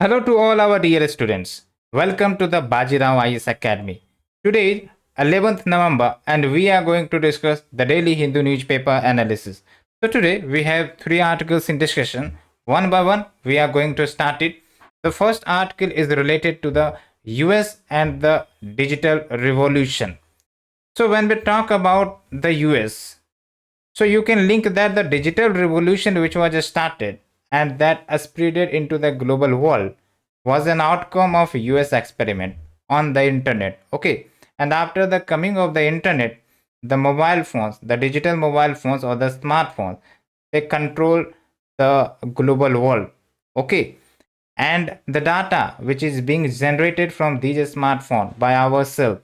Hello to all our dear students. Welcome to the Bajirao IS Academy. Today, 11th November, and we are going to discuss the daily Hindu newspaper analysis. So today we have three articles in discussion. One by one, we are going to start it. The first article is related to the US and the digital revolution. So when we talk about the US, so you can link that the digital revolution which was started and that spreaded into the global world was an outcome of US experiment on the internet. Okay. And after the coming of the internet, the mobile phones, the digital mobile phones or the smartphones, they control the global world. Okay. And the data which is being generated from these smartphones by ourselves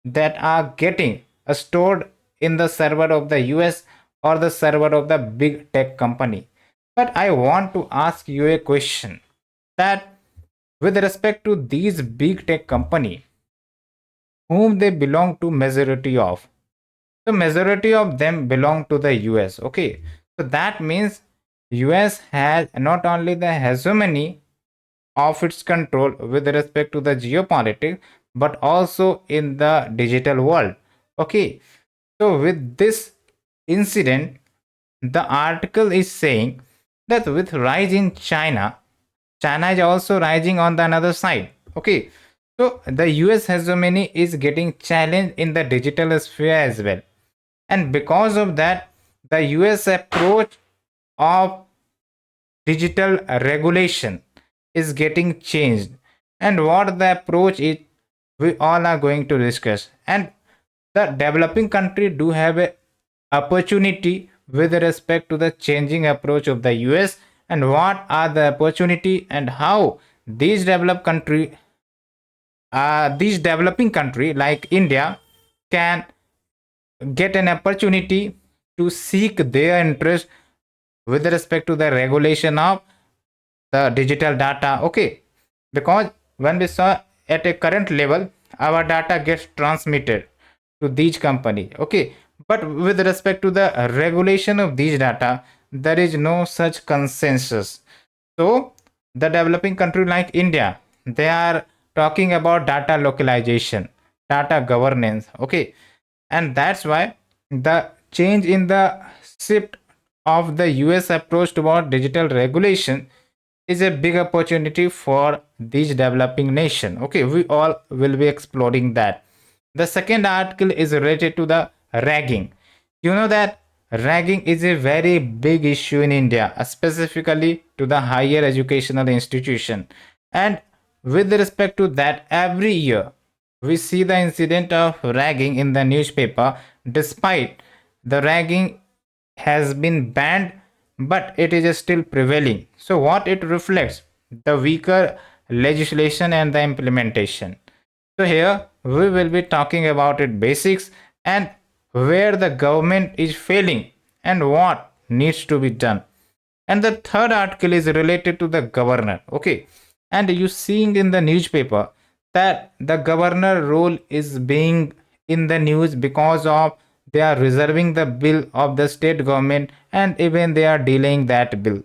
that are getting stored in the server of the US or the server of the big tech company. But I want to ask you a question that with respect to these big tech company, whom they belong to majority of. The majority of them belong to the US. Okay. So that means US has not only the hegemony of its control with respect to the geopolitics, but also in the digital world. Okay. So with this incident, the article is saying that with rise in China is also rising on the another side. Okay. So the US hegemony is getting challenged in the digital sphere as well. And because of that, the US approach of digital regulation is getting changed. And what the approach is, we all are going to discuss. And the developing country do have a opportunity with respect to the changing approach of the US, and what are the opportunity and how these developing country like India can get an opportunity to seek their interest with respect to the regulation of the digital data. Okay. Because when we saw at a current level, our data gets transmitted to these company. Okay. But with respect to the regulation of these data, there is no such consensus. So the developing country like India, they are talking about data localization, data governance. Okay. And that's why the change in the shift of the US approach toward digital regulation is a big opportunity for these developing nation. Okay, we all will be exploring that. The second article is related to the ragging. You know that ragging is a very big issue in India, specifically to the higher educational institution. And with respect to that, every year we see the incident of ragging in the newspaper. Despite the ragging has been banned, but it is still prevailing. So what it reflects, the weaker legislation and the implementation. So here we will be talking about it basics and where the government is failing and what needs to be done. And the third article is related to the governor. Okay. And you seeing in the newspaper that the governor role is being in the news because of they are reserving the bill of the state government and even they are delaying that bill.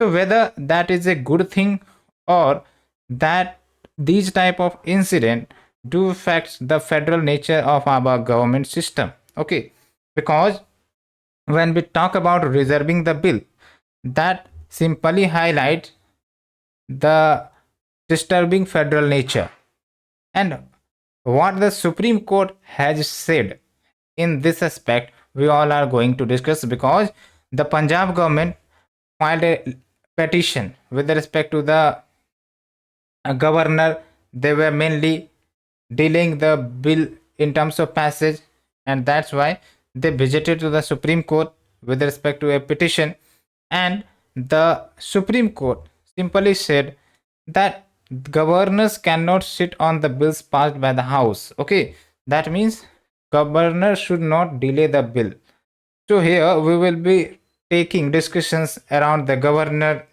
So whether that is a good thing or that these type of incident do affect the federal nature of our government system. Okay. Because when we talk about reserving the bill, that simply highlights the disturbing federal nature. And what the Supreme Court has said in this aspect, we all are going to discuss because the Punjab government filed a petition with respect to the governor. They were mainly delaying the bill in terms of passage, and that's why they visited to the Supreme Court with respect to a petition. And the Supreme Court simply said that governors cannot sit on the bills passed by the House. Okay, that means governor should not delay the bill. So here we will be taking discussions around the governor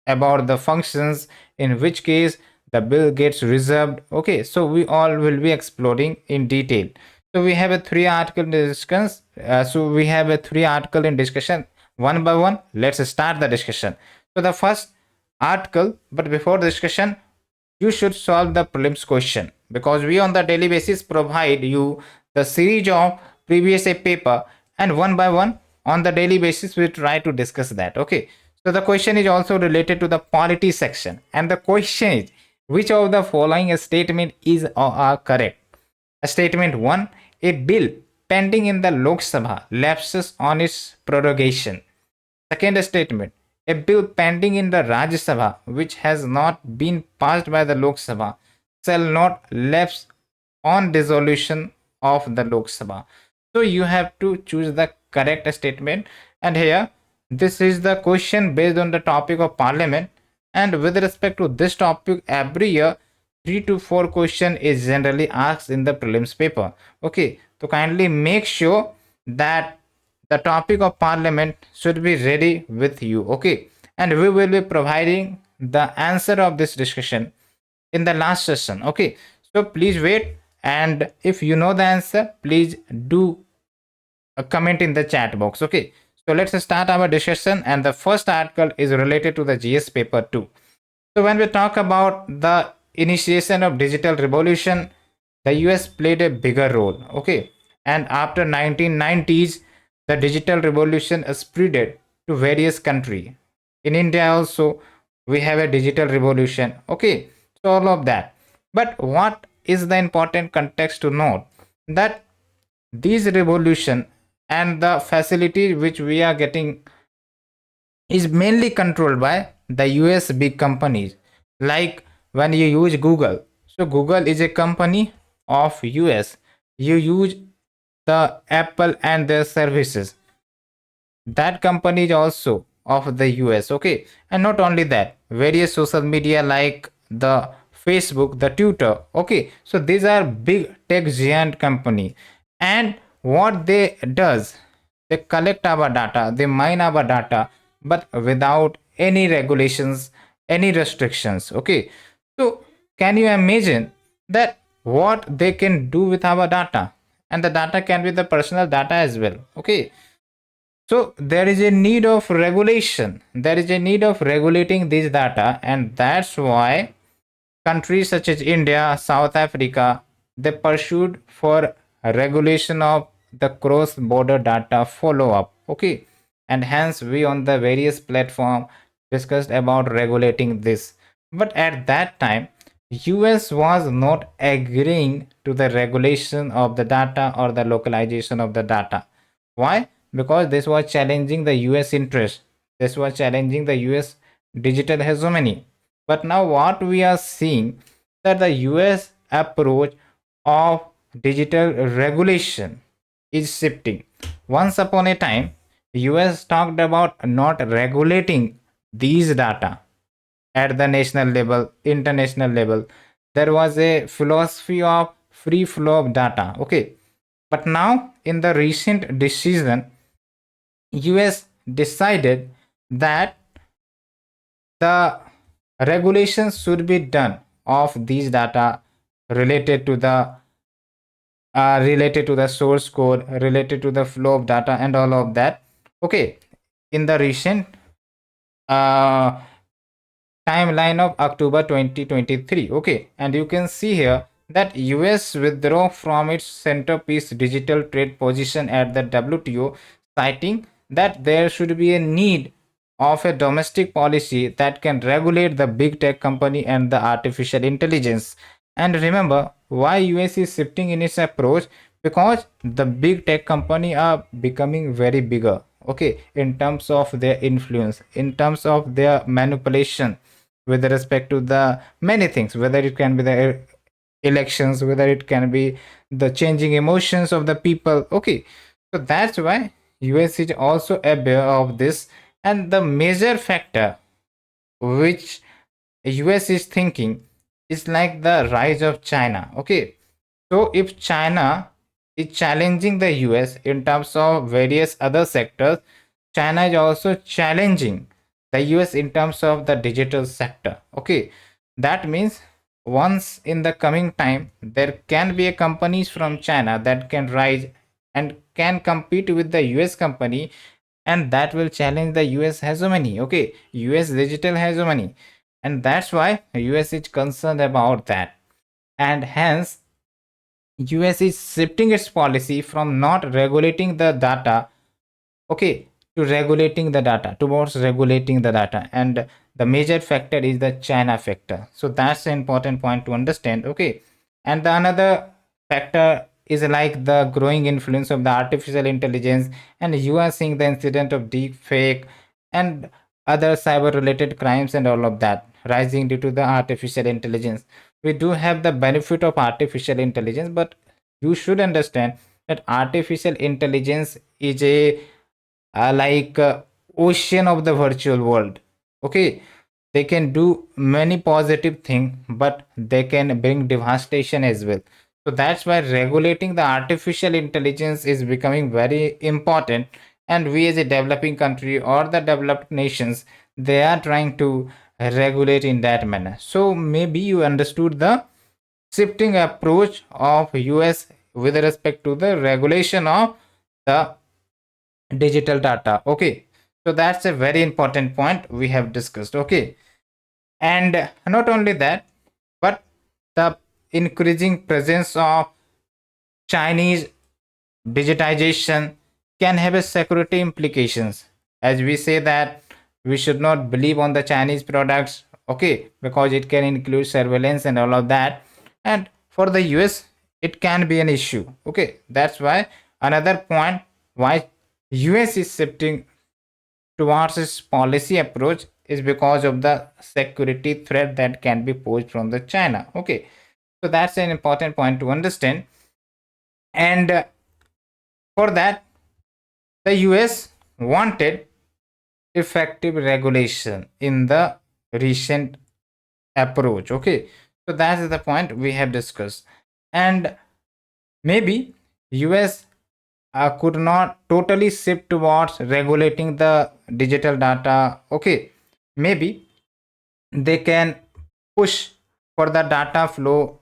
about the functions, in which case the bill gets reserved. Okay, so we all will be exploring in detail. So we have a three article discussions. We have a three article in discussion one by one. Let's start the discussion. So the first article, but before the discussion, you should solve the prelims question, because we on the daily basis provide you the series of previous a paper, and one by one on the daily basis we try to discuss that. Okay, so the question is also related to the polity section, and the question is, which of the following statement is or are correct? Statement 1, a bill pending in the Lok Sabha lapses on its prorogation. Second statement, a bill pending in the Rajya Sabha which has not been passed by the Lok Sabha shall not lapse on dissolution of the Lok Sabha. So you have to choose the correct statement. And here, this is the question based on the topic of parliament. And with respect to this topic, every year 3 to 4 question is generally asked in the prelims paper. Okay, so kindly make sure that the topic of parliament should be ready with you. Okay, and we will be providing the answer of this discussion in the last session. Okay, so please wait, and if you know the answer, please do a comment in the chat box. Okay, so let's start our discussion, and the first article is related to the GS paper 2. So when we talk about the initiation of digital revolution, the US played a bigger role. Okay, and after 1990s, the digital revolution spread to various countries. In India also, we have a digital revolution. Okay, so all of that. But what is the important context to note? That these revolution and the facility which we are getting is mainly controlled by the US big companies. Like when you use Google, so Google is a company of US. You use the Apple and their services, that company is also of the US. Okay, and not only that, various social media like the Facebook, the Twitter. Okay, so these are big tech giant company, and what they does, they collect our data, they mine our data, but without any regulations, any restrictions. Okay, so can you imagine that what they can do with our data? And the data can be the personal data as well. Okay, so there is a need of regulation. There is a need of regulating this data, and that's why countries such as India, South Africa, they pursued for regulation of the cross-border data follow-up. Okay, and hence we on the various platform discussed about regulating this. But at that time, US was not agreeing to the regulation of the data or the localization of the data. Why? Because this was challenging the US interest. This was challenging the US digital hegemony. But now what we are seeing, that the US approach of digital regulation is shifting. Once upon a time, US talked about not regulating these data at the national level, international level. There was a philosophy of free flow of data. Okay. But now in the recent decision, US decided that the regulations should be done of these data related to the source code, related to the flow of data, and all of that. Okay, in the recent uh, timeline of October 2023. Okay, and you can see here that US withdraw from its centerpiece digital trade position at the WTO, citing that there should be a need of a domestic policy that can regulate the big tech company and the artificial intelligence. And remember why US is shifting in its approach, because the big tech company are becoming very bigger. Okay, in terms of their influence, in terms of their manipulation with respect to the many things, whether it can be the elections, whether it can be the changing emotions of the people. Okay, so that's why US is also aware of this, and the major factor which US is thinking is like the rise of China. Okay, so if China is challenging the US in terms of various other sectors, China is also challenging the US in terms of the digital sector. Okay, that means once in the coming time there can be a companies from China that can rise and can compete with the US company, and that will challenge the US hegemony. Okay, US digital hegemony. and that's why US is concerned about that. And hence US is shifting its policy from not regulating the data, okay, to regulating the data, towards regulating the data. And the major factor is the China factor. So that's an important point to understand, okay. And the another factor is like the growing influence of the artificial intelligence, and you are seeing the incident of deep fake and other cyber related crimes and all of that rising due to the artificial intelligence. We do have the benefit of artificial intelligence, but you should understand that artificial intelligence is a like ocean of the virtual world, okay. They can do many positive things, but they can bring devastation as well. So that's why regulating the artificial intelligence is becoming very important. And we as a developing country or the developed nations, they are trying to regulate in that manner. So maybe you understood the shifting approach of US with respect to the regulation of the digital data, okay. So that's a very important point we have discussed, okay. And not only that, but the increasing presence of Chinese digitization can have a security implications. As we say that we should not believe on the Chinese products, okay, because it can include surveillance and all of that. And for the US it can be an issue, okay. That's why another point why US is shifting towards its policy approach is because of the security threat that can be posed from the China, okay. So that's an important point to understand. And for that, the US wanted effective regulation in the recent approach, okay. So that is the point we have discussed. And maybe US could not totally shift towards regulating the digital data, okay. Maybe they can push for the data flow,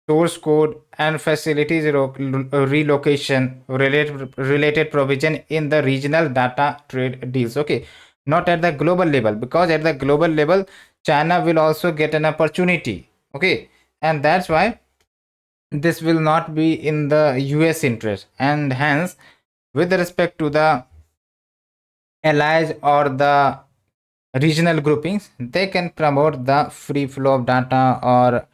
source code, and facilities relocation related provision in the regional data trade deals, okay. Not at the global level, because at the global level China will also get an opportunity, okay. And that's why this will not be in the US interest. And hence, with respect to the allies or the regional groupings, they can promote the free flow of data or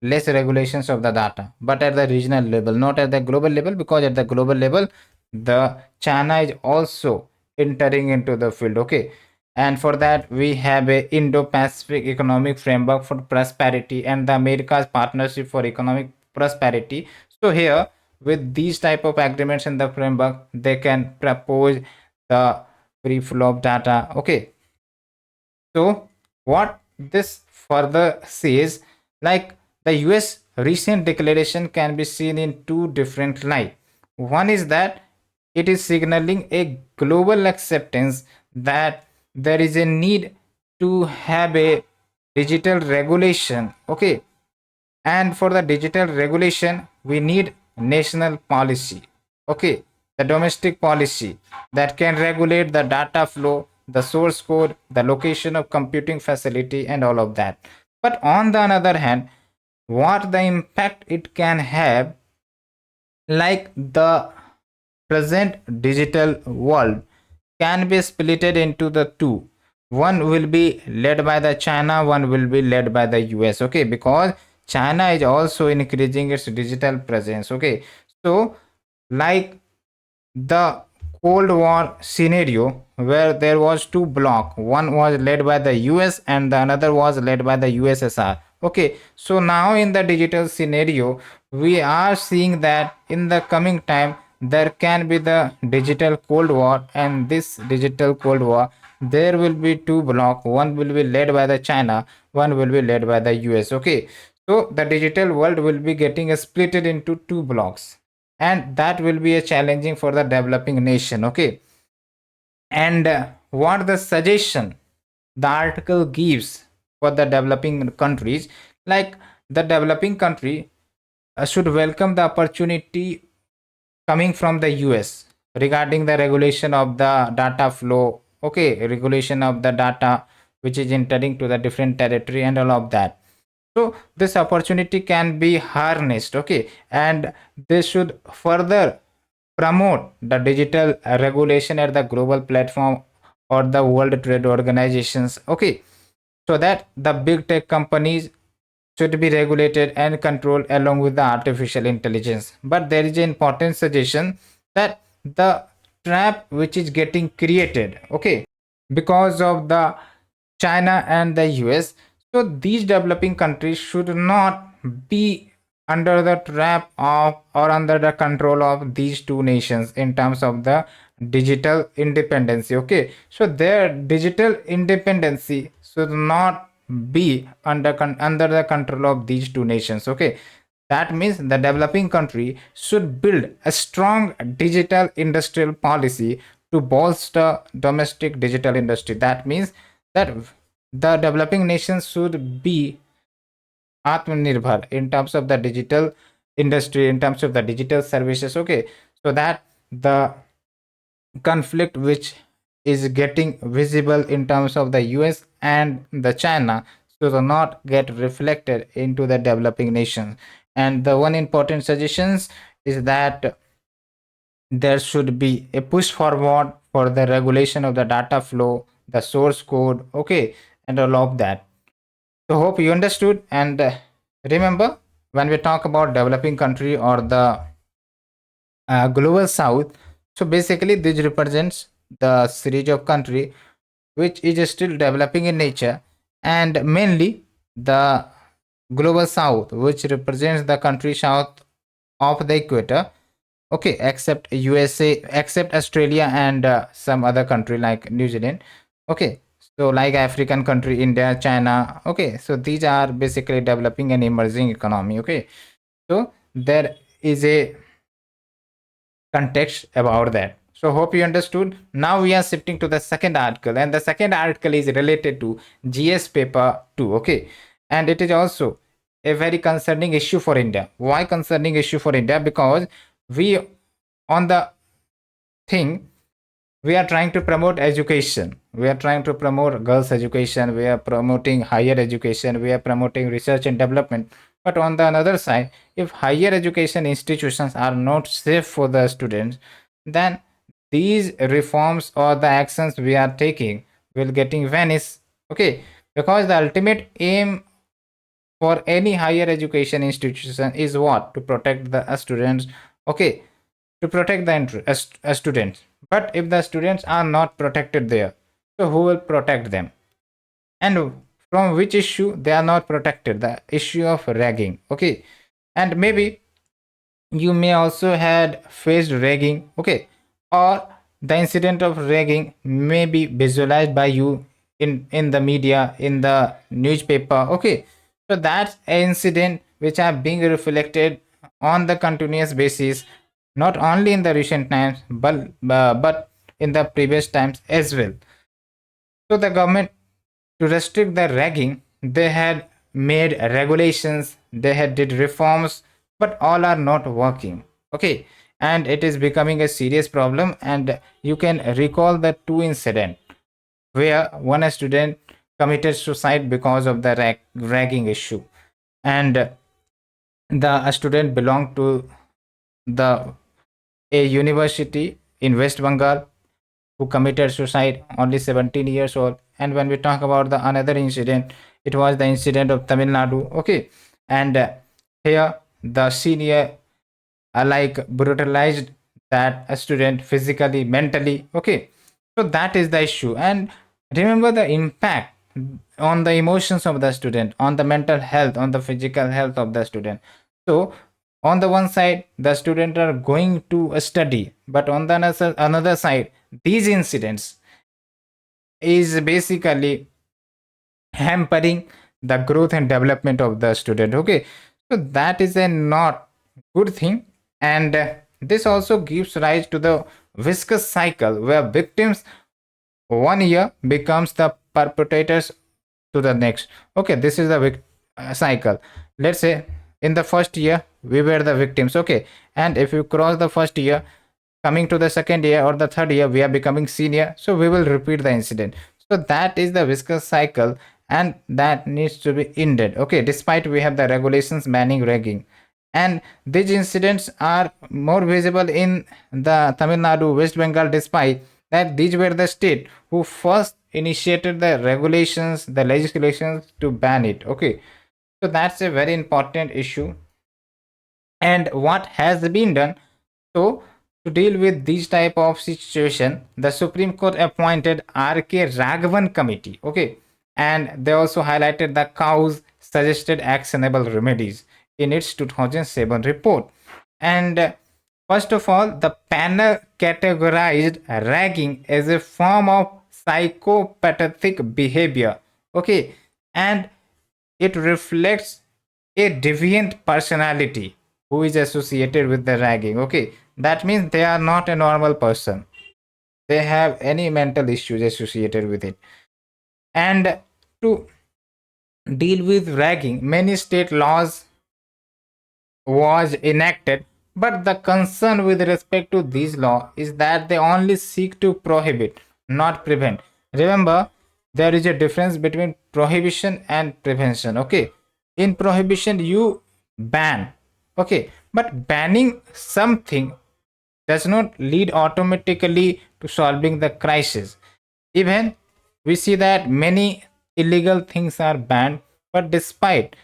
less regulations of the data, but at the regional level, not at the global level, because at the global level the China is also entering into the field, okay. And for that we have a Indo-Pacific economic framework for prosperity and the America's partnership for economic prosperity. So here, with these type of agreements in the framework, they can propose the free flow of data, okay. So what this further says, like the US recent declaration can be seen in two different light. One is that it is signaling a global acceptance that there is a need to have a digital regulation, okay. And for the digital regulation we need national policy, okay, the domestic policy that can regulate the data flow, the source code, the location of computing facility, and all of that. But on the other hand, what the impact it can have, like the present digital world can be splitted into the two. One will be led by the China, one will be led by the US, okay, because China is also increasing its digital presence, okay. So like the Cold War scenario where there was two block, one was led by the US and the another was led by the USSR, okay. So now in the digital scenario we are seeing that in the coming time there can be the digital Cold War, and this digital Cold War there will be two block, one will be led by the China, one will be led by the US, okay. So the digital world will be getting splitted into two blocks, and that will be a challenging for the developing nation, okay. And what the suggestion the article gives for the developing countries, like the developing country should welcome the opportunity coming from the US regarding the regulation of the data flow, okay, regulation of the data which is entering to the different territory and all of that. So this opportunity can be harnessed, okay, and they should further promote the digital regulation at the global platform or the World Trade Organizations, okay, so that the big tech companies should be regulated and controlled along with the artificial intelligence. But there is an important suggestion that the trap which is getting created, okay, because of the China and the US. So these developing countries should not be under the trap of or under the control of these two nations in terms of the digital independency. Okay, so their digital independency should not be under the control of these two nations. Okay, that means the developing country should build a strong digital industrial policy to bolster domestic digital industry. That means that the developing nations should be atmanirbhar in terms of the digital industry, in terms of the digital services, okay, so that the conflict which is getting visible in terms of the US and the China should not get reflected into the developing nations. And the one important suggestions is that there should be a push forward for the regulation of the data flow, the source code, okay, and all of that. So hope you understood. And remember, when we talk about developing country or the global south, so basically this represents the series of country which is still developing in nature, and mainly the global south, which represents the country south of the equator, okay, except USA, except Australia and some other country like New Zealand, okay, so like African country, India, China, okay, so these are basically developing and emerging economy, okay, so there is a context about that. So hope you understood. Now we are shifting to the second article, and the second article is related to GS paper 2, okay, and it is also a very concerning issue for India. Why concerning issue for India? Because we on the thing, we are trying to promote education, we are trying to promote girls education, we are promoting higher education, we are promoting research and development. But on the another side, if higher education institutions are not safe for the students, then these reforms or the actions we are taking will getting vanish, okay, because the ultimate aim for any higher education institution is what? To protect the students, okay, to protect the students. But if the students are not protected there, so who will protect them? And from which issue they are not protected? The issue of ragging, okay, and maybe you may also had faced ragging, okay, or the incident of ragging may be visualized by you in the media, in the newspaper, okay, so that's an incident which are being reflected on the continuous basis, not only in the recent times but in the previous times as well. So the government, to restrict the ragging, they had made regulations, they had did reforms, but all are not working, okay, and it is becoming a serious problem. And you can recall the two incident where one student committed suicide because of the ragging issue, and the student belonged to the a university in West Bengal, who committed suicide, only 17 years old. And when we talk about the another incident, it was the incident of Tamil Nadu, okay, and here the senior like brutalized that a student physically, mentally, okay, so that is the issue. And remember the impact on the emotions of the student, on the mental health, on the physical health of the student. So on the one side the students are going to study, but on the another side these incidents is basically hampering the growth and development of the student, okay, so that is a not good thing. And this also gives rise to the viscous cycle where victims one year becomes the perpetrators to the next, okay, this is the cycle. Let's say in the first year we were the victims, okay, and if you cross the first year, coming to the second year or the third year we are becoming senior, so we will repeat the incident. So that is the viscous cycle, and that needs to be ended. Okay, despite we have the regulations banning ragging, and these incidents are more visible in the Tamil Nadu, West Bengal, despite that these were the state who first initiated the regulations, the legislations to ban it. Okay, so that's a very important issue. And what has been done, so to deal with this type of situation, the Supreme Court appointed R.K. Raghavan committee. Okay, and they also highlighted the cow's suggested actionable remedies in its 2007 report. And first of all, the panel categorized ragging as a form of psychopathic behavior. Okay, and it reflects a deviant personality who is associated with the ragging. Okay, that means they are not a normal person, they have any mental issues associated with it. And to deal with ragging, many state laws was enacted, but the concern with respect to these law is that they only seek to prohibit, not prevent. Remember, there is a difference between prohibition and prevention. Okay, in prohibition you ban, okay, but banning something does not lead automatically to solving the crisis. Even we see that many illegal things are banned, but despite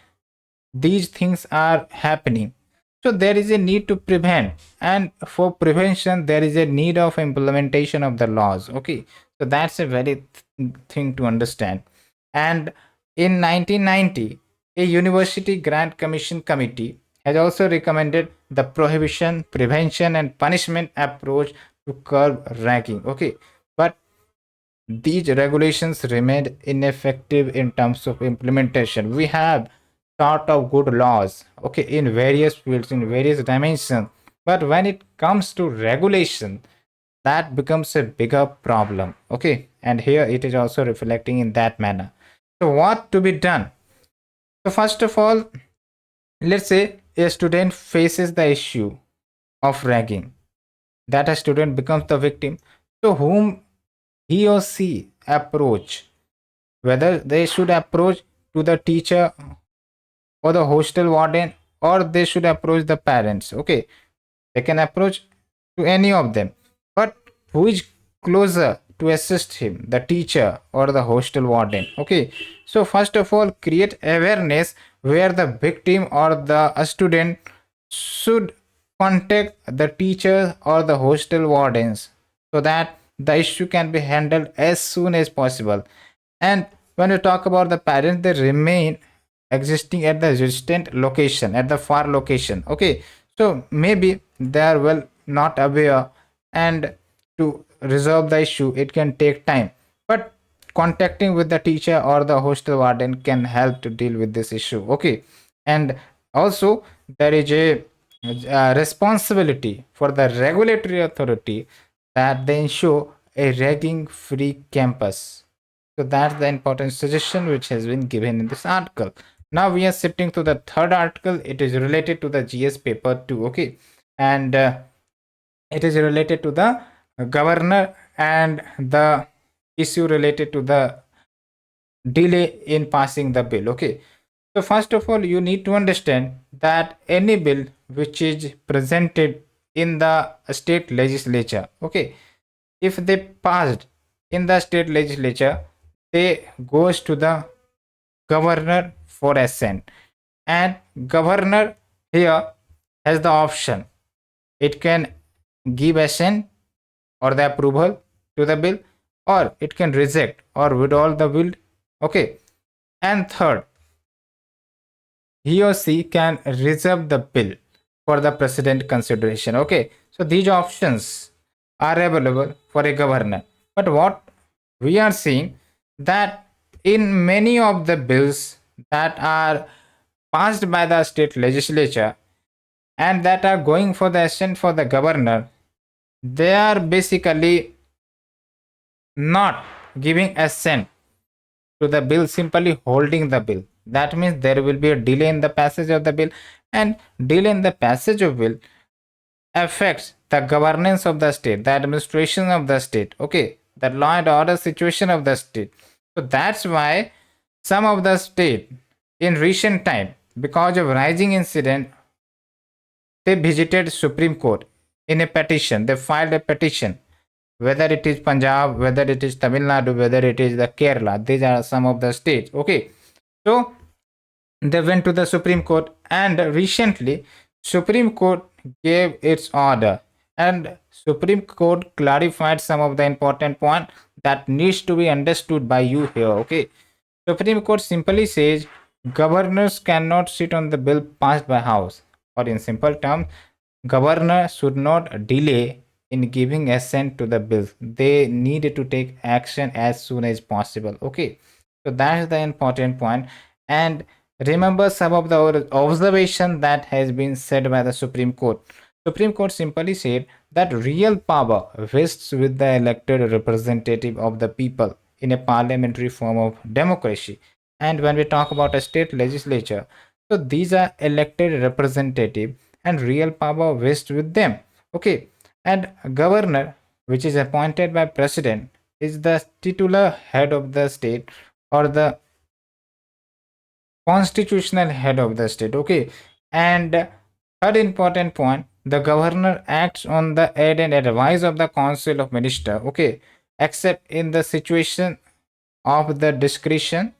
these things are happening, so there is a need to prevent, and for prevention there is a need of implementation of the laws. Okay, so that's a very thing to understand. And in 1990, a university grant commission committee has also recommended the prohibition, prevention and punishment approach to curb ragging. Okay, but these regulations remained ineffective in terms of implementation. We have sort of good laws, okay, in various fields, in various dimensions, but when it comes to regulation, that becomes a bigger problem. Okay, and here it is also reflecting in that manner. So what to be done? So first of all, let's say a student faces the issue of ragging, that a student becomes the victim. So whom he or she approach, whether they should approach to the teacher or the hostel warden, or they should approach the parents. Okay, they can approach to any of them, but who is closer to assist him, the teacher or the hostel warden? Okay, so first of all, create awareness where the victim or the student should contact the teacher or the hostel wardens, so that the issue can be handled as soon as possible. And when we talk about the parents, they remain existing at the distant location, at the far location. Okay, so maybe they are well not aware, and to resolve the issue it can take time, but contacting with the teacher or the hostel warden can help to deal with this issue. Okay, and also there is a responsibility for the regulatory authority that they ensure a ragging free campus. So that's the important suggestion which has been given in this article. Now we are shifting to the third article. It is related to the GS paper 2. Okay, and it is related to the governor and the issue related to the delay in passing the bill. Okay, so first of all, you need to understand that any bill which is presented in the state legislature, okay, if they passed in the state legislature, they goes to the governor for assent, and governor here has the option, it can give assent or the approval to the bill, or it can reject or withdraw the bill. Okay, and third, he or she can reserve the bill for the president consideration. Okay, so these options are available for a governor, but what we are seeing that in many of the bills that are passed by the state legislature and that are going for the assent for the governor, they are basically not giving assent to the bill, simply holding the bill. That means there will be a delay in the passage of the bill, and delay in the passage of bill affects the governance of the state, the administration of the state. Okay, the law and order situation of the state. So that's why some of the state in recent time, because of rising incident, they visited Supreme Court in a petition. They filed a petition, whether it is Punjab, whether it is Tamil Nadu, whether it is the Kerala. These are some of the states. Okay, so they went to the Supreme Court, and recently Supreme Court gave its order, and Supreme Court clarified some of the important point that needs to be understood by you here. Okay, Supreme Court simply says governors cannot sit on the bill passed by House, or in simple terms, governor should not delay in giving assent to the bill. They need to take action as soon as possible. Okay, so that's the important point. And remember some of the observation that has been said by the Supreme Court. Supreme Court simply said that real power rests with the elected representative of the people in a parliamentary form of democracy. And when we talk about a state legislature, so these are elected representative and real power rests with them. Okay, and governor, which is appointed by president, is the titular head of the state, or the constitutional head of the state. Okay, and third important point, the governor acts on the aid and advice of the council of minister. Okay, except in the situation of the discretion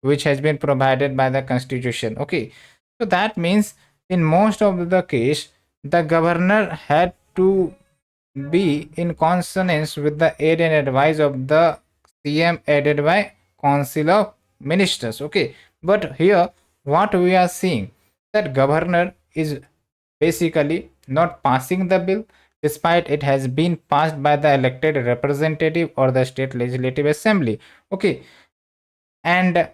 which has been provided by the constitution. Okay, so that means in most of the case the governor had to be in consonance with the aid and advice of the CM aided by council of ministers. Okay, but here what we are seeing, that governor is basically not passing the bill despite it has been passed by the elected representative or the state legislative assembly. Okay, and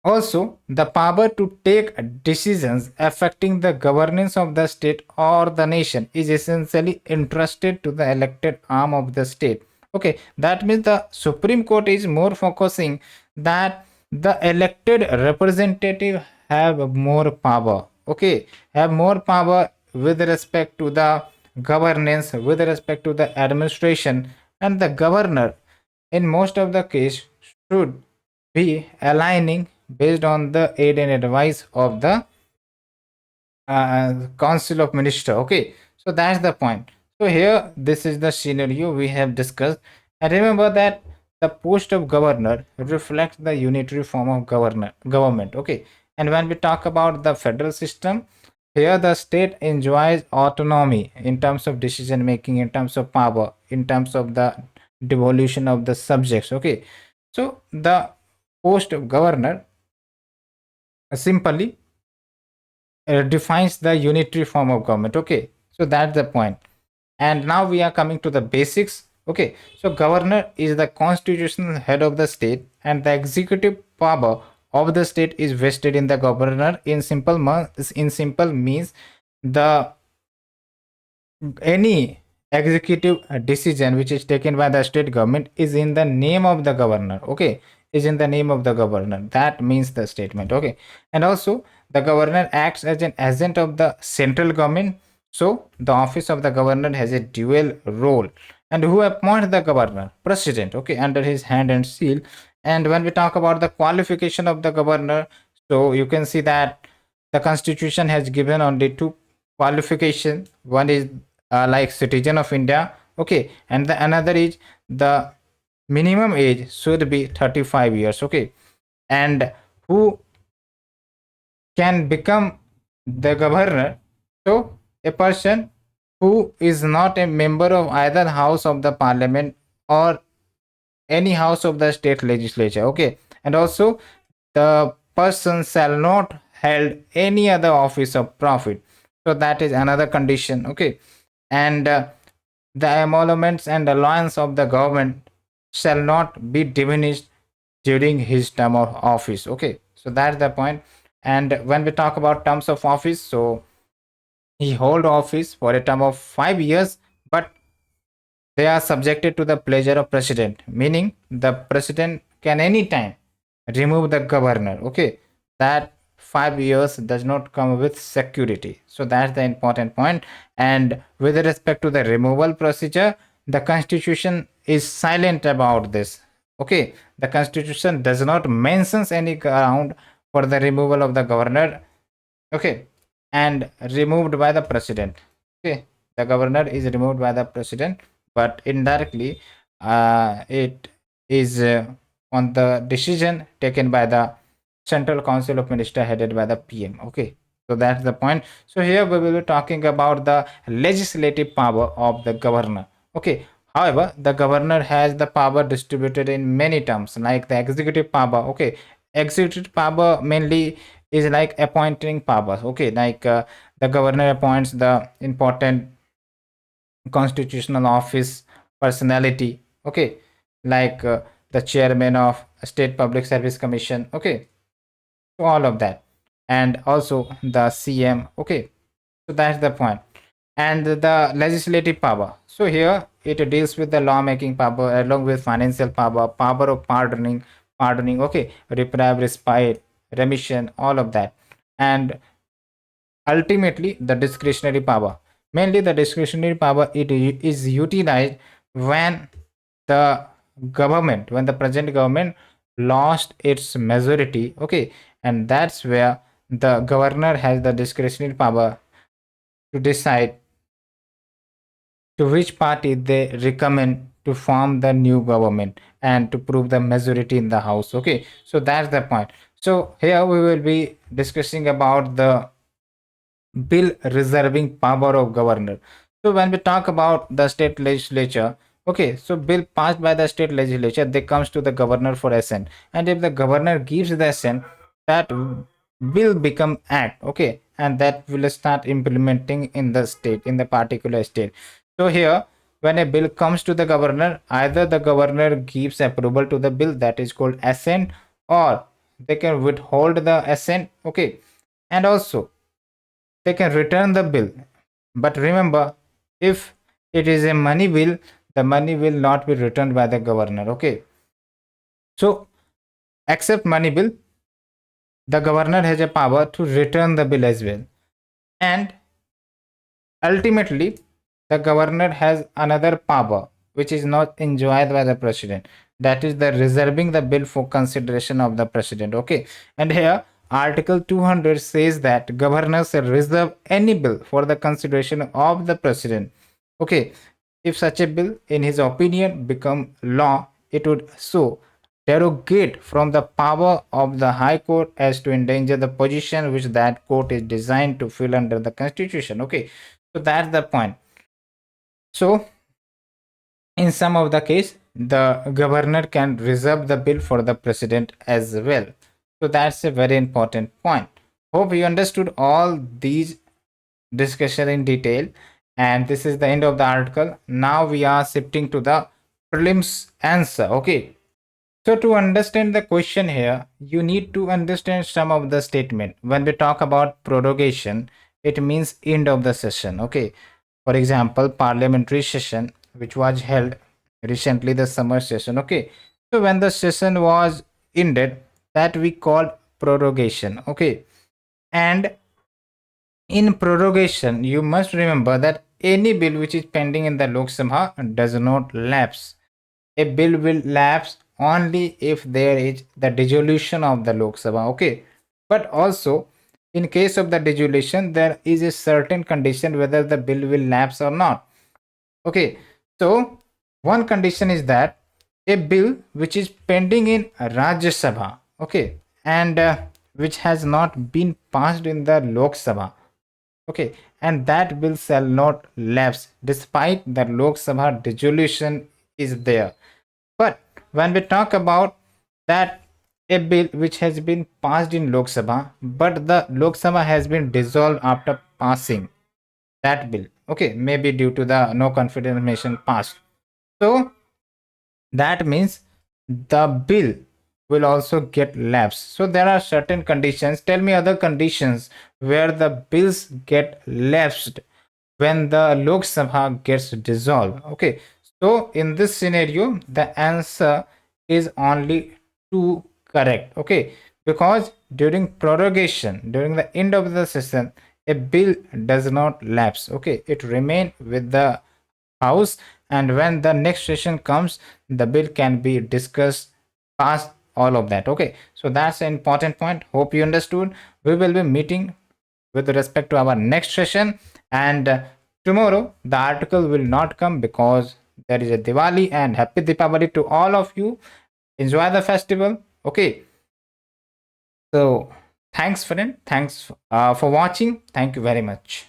also, the power to take decisions affecting the governance of the state or the nation is essentially entrusted to the elected arm of the state. Okay, that means the Supreme Court is more focusing that the elected representative have more power. Okay, have more power with respect to the governance, with respect to the administration, and the governor in most of the case should be aligning based on the aid and advice of the council of minister. Okay, so that's the point. So here this is the scenario we have discussed, and remember that the post of governor reflects the unitary form of government. Okay, and when we talk about the federal system, here the state enjoys autonomy in terms of decision making, in terms of power, in terms of the devolution of the subjects. Okay, so the post of governor simply defines the unitary form of government. Okay, so that's the point. And now we are coming to the basics. Okay, so governor is the constitutional head of the state, and the executive power of the state is vested in the governor. In simple means the any executive decision which is taken by the state government is in the name of the governor. Okay, is in the name of the governor. That means the statement. Okay, and also the governor acts as an agent of the central government. So the office of the governor has a dual role. And who appoints the governor? President. Okay, under his hand and seal. And when we talk about the qualification of the governor, so you can see that the constitution has given only two qualification. One is like citizen of India. Okay, and the another is the minimum age should be 35 years. Okay, and who can become the governor? So a person who is not a member of either house of the parliament or any house of the state legislature. Okay, and also the person shall not held any other office of profit. So that is another condition. Okay, and the emoluments and allowance of the government shall not be diminished during his term of office. Okay, so that's the point. And when we talk about terms of office, so he hold office for a term of 5 years, but they are subjected to the pleasure of president, meaning the president can anytime remove the governor. Okay, that 5 years does not come with security. So that's the important point. And with respect to the removal procedure, the constitution is silent about this. Okay, the constitution does not mentions any ground for the removal of the governor. Okay, and removed by the president. Okay, the governor is removed by the president, but indirectly it is on the decision taken by the Central Council of Ministers headed by the PM. Okay, so that's the point. So here we will be talking about the legislative power of the governor. Okay, however, the governor has the power distributed in many terms, like the executive power. Okay, executive power mainly is like appointing powers. Okay, like the governor appoints the important constitutional office personality. Okay, like the chairman of State Public Service Commission. Okay, so all of that, and also the CM. Okay, so that's the point. And the legislative power, so here it deals with the lawmaking power along with financial power, power of pardoning, okay, reprieve, respite, remission, all of that. And ultimately the discretionary power, mainly the discretionary power, it is utilized when the when the present government lost its majority. Okay, and that's where the governor has the discretionary power to decide to which party they recommend to form the new government and to prove the majority in the house. Okay, so that's the point. So here we will be discussing about the bill reserving power of governor. So when we talk about the state legislature, okay, so bill passed by the state legislature, they comes to the governor for assent, and if the governor gives the assent, that will become act. Okay, and that will start implementing in the state, in the particular state. So here when a bill comes to the governor, either the governor gives approval to the bill, that is called assent, or they can withhold the assent. Okay, and also they can return the bill. But remember, if it is a money bill, the money will not be returned by the governor. Okay, so except money bill, the governor has a power to return the bill as well. And ultimately the governor has another power which is not enjoyed by the president, that is the reserving the bill for consideration of the president. Okay, and here article 200 says that governor shall reserve any bill for the consideration of the president. Okay, if such a bill in his opinion become law, it would so derogate from the power of the high court as to endanger the position which that court is designed to fill under the constitution. Okay, so that's the point. So in some of the case, the governor can reserve the bill for the president as well. So that's a very important point. Hope you understood all these discussion in detail, and this is the end of the article. Now we are shifting to the prelims answer. Okay, so to understand the question here, you need to understand some of the statement. When we talk about prorogation, it means end of the session. Okay, for example, parliamentary session which was held recently, the summer session. Okay, so when the session was ended, that we call prorogation. Okay, and in prorogation you must remember that any bill which is pending in the Lok Sabha does not lapse. A bill will lapse only if there is the dissolution of the Lok Sabha. Okay, but also in case of the dissolution, there is a certain condition whether the bill will lapse or not. Okay, so one condition is that a bill which is pending in Rajya Sabha, okay, and which has not been passed in the Lok Sabha, okay, and that bill shall not lapse despite the Lok Sabha dissolution is there. But when we talk about that a bill which has been passed in Lok Sabha, but the Lok Sabha has been dissolved after passing that bill, okay, maybe due to the no confidence motion passed. So that means the bill will also get lapsed. So there are certain conditions. Tell me other conditions where the bills get lapsed when the Lok Sabha gets dissolved. Okay, so in this scenario, the answer is only two correct. Okay, because during prorogation, during the end of the session, a bill does not lapse. Okay, it remain with the house and when the next session comes, the bill can be discussed past all of that. Okay, so that's an important point. Hope you understood. We will be meeting with respect to our next session, and tomorrow the article will not come because there is a Diwali, and happy Deepavali to all of you. Enjoy the festival. Okay, so thanks friend, thanks for watching. Thank you very much.